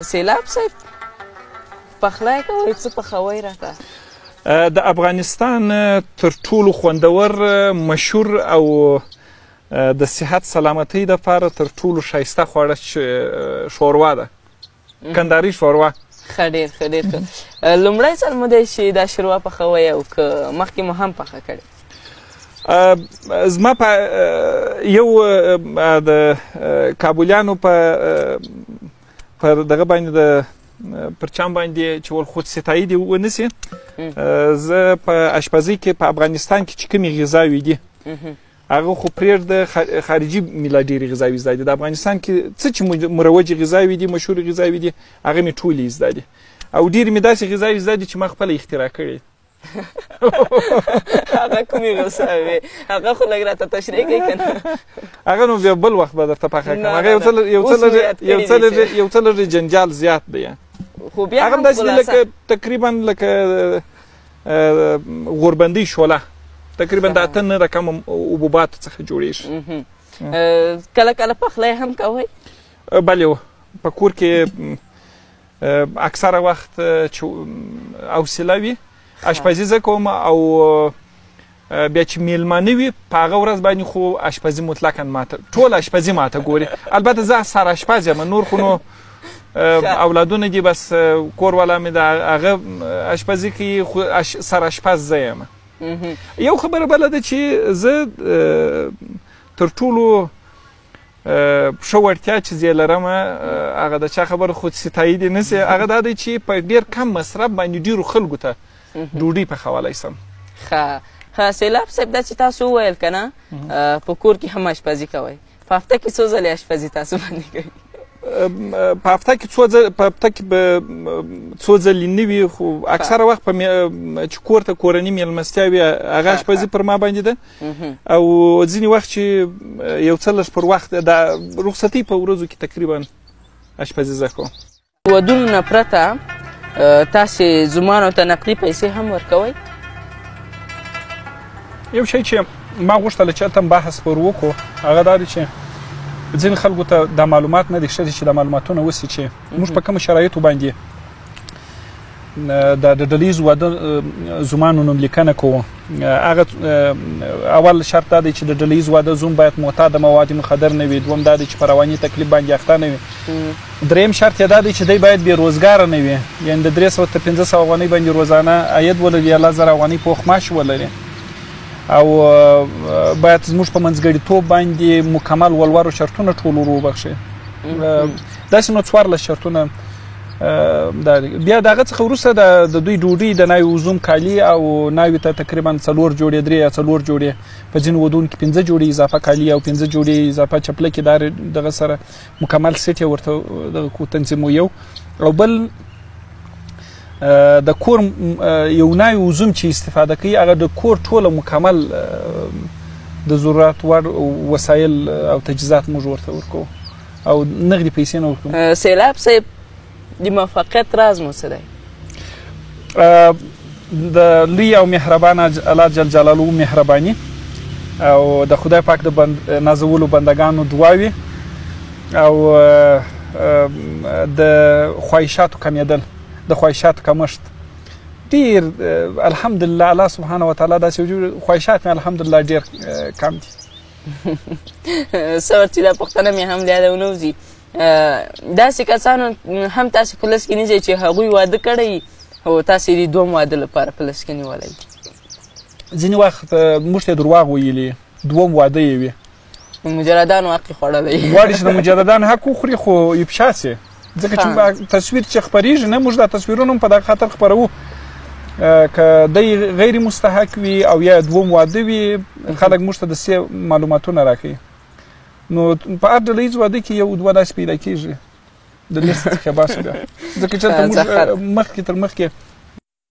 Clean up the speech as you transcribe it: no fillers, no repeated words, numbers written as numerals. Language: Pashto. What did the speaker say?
سیلاب صاحب پخلی کوئ څه پخوئ راته؟ د افغانستان تر ټولو خوندور مشهور او د صحت سلامتۍ دپاره تر ټولو ښایسته خواړه شوروا ده، کنداري شوروا. ښه ډېر ښه ډېر ښه. لومړی ځل مو دی چې دا شوروا پخوئ او که مخکې مو هم پخه کړې؟ زما په یو د کابلیانو په دغه باندې د پرچم باندې چې ول خود ستایي دې ونیسي، زه په اشپزۍ کې په افغانستان کې چې کومې غذاوې دي هغه خو پرېږده خارجي میله ډېرې غذاوې زده دي. د افغانستان کې څه چې مروجې غذاوې دي، مشهورې غذاوې دي، هغه مې ټولې زده دي او ډېرې مې داسې غذاوې زده دي چې ما خپله اختراع کړې. هغه کومې غذاوې؟ هغه خو لږ راته تشریح کړئ که نه؟ هغه نو بیا بل وخت به درته پخه کړم. هغه یو څه لږ جنجال زیات دی. خو بیا هغه هم داسې دی لکه تقریبا لکه غوربندۍ شوله، تقریبا د 8 رقم حبوباتو څخه جوړېږي. کله کله پخلی هم کوئ؟ بلې په کور کې اکثره وخت چې حوصله وي اشپزي زه کوم او بیا چې میلمانه وي په هغه ورځ باندې خو اشپزي مطلقا ماته ټول اشپزي ماته ګوري. البته زه سر اشپز یم، نور خو نو اولادونه دي بس کور والا مې د هغه اشپزي کوي، خو سر اشپز زه یم. یو خبره بله ده چې زه تر ټولو ښه وړتیا چې زه یې لرم هغه د چا خبره خود ستایي دې نه سي، هغه دا دی چې په ډېر کم مصرف باندې ډېرو خلکو ته ډوډۍ پخولی سم. ښه سیلاب صاحب دا چې تاسو وویل که نه په کور کې هم اشپزي کوئ، په هفته کې څو ځلې اشپزي تاسو باندې کوئ؟ په هفته کې څو ځلې نه وي، خو اکثره وخت چې کور ته کورني مېلمستیا وي هغه اشپزي پر ما باندې ده، او ځینې وخت چې یو څه لږ پر وخت د رخصتۍ په ورځو کې تقریبا اشپزي زه کوم. ودونو نه پرته تاسې زومانو ته نقدي پیسې هم ورکوئ؟ یو شی چې ما غوښتله چې هلته بحث پر وکړو هغه دا دی چې ځینې خلکو ته دا معلومات نه دي ښه دي چې دا معلوماتونه وسي چې موږ په کومو شرایطو باندې د ډلییز واده زومانو نوملیکنه کوو. هغه اول شرط دا دی چې د ډلییز واده زوم باید معتاد مواد مخدر نه وي، دوم دا دی چې په رواني تکلیف باندې اخته نه وي، دریم شرط یې دا دی چې دی باید بېروزګاره نه وي، یعنې د 300 تر 500 افغانۍ باندې روزانه عاید ولري یا 1000 افغانۍ پوخ معاش ولري، او باید زموږ په منځګړیتوب باندې مکمل ولورو شرطونه ټول ور وبخښي. داسې نو 14 شرطونه بیا د هغه څخه وروسته د دوی ډوډۍ د ناوې وزوم کالي او ناوې ته تقریبا 4 جوړې 3 یا 4 جوړې په ځینو ودونو کې 15 جوړې اضافه کالي او 15 جوړې اضافه چپلکې دغه سره مکمل سیټ یې ورته تنظیموي. او بل د کور یو ناوې وزوم چې استفاده کوي هغه د کور ټوله مکمل د ضرورت وړ وسایل او تجهیزات موږ ورته ورکوو او نغدي پیسې نه ورکوو. سیلاب صاحب د موفقیت راز مو څه دی؟ د لوی او مهربانه الله جل جلاله مهرباني او د خدای پاک د نازولو بندگانو دعاوې او د خواهشاتو کمیدل، د خواهشاتو کمښت ډېر الحمدلله الله سبحانه وتعالی داسې خواهشات مې الحمدلله ډېر کم دي. څه چې دا پوښتنه مې هم له یاده ونوځي، داسې کسانو هم تاسې په لس کې نیسئ چې هغوی واده کړی او تاسې د دوم واده لپاره په لس کې نیولی؟ ځینې وخت موږ ته یې درواغ ویلي، دوم واده یې وي، مجردانو حق یې خوړلی، غواړي چې د مجردانو حق وخوري خو افشا سي، ځکه چې تصویر چې خپریږي نه موږ دا تصویرونه هم په دغه خاطر خپروو که دی غیر مستحق وي او یا دوم واده وي خلک موږ ته د سې معلوماتونه راکوي. نو په هر ډلییز واده کې یو دوه داسې پیدا کېږي د لیست څخه باسو بیا، ځکه چې هلته موږ مخکې تر مخکې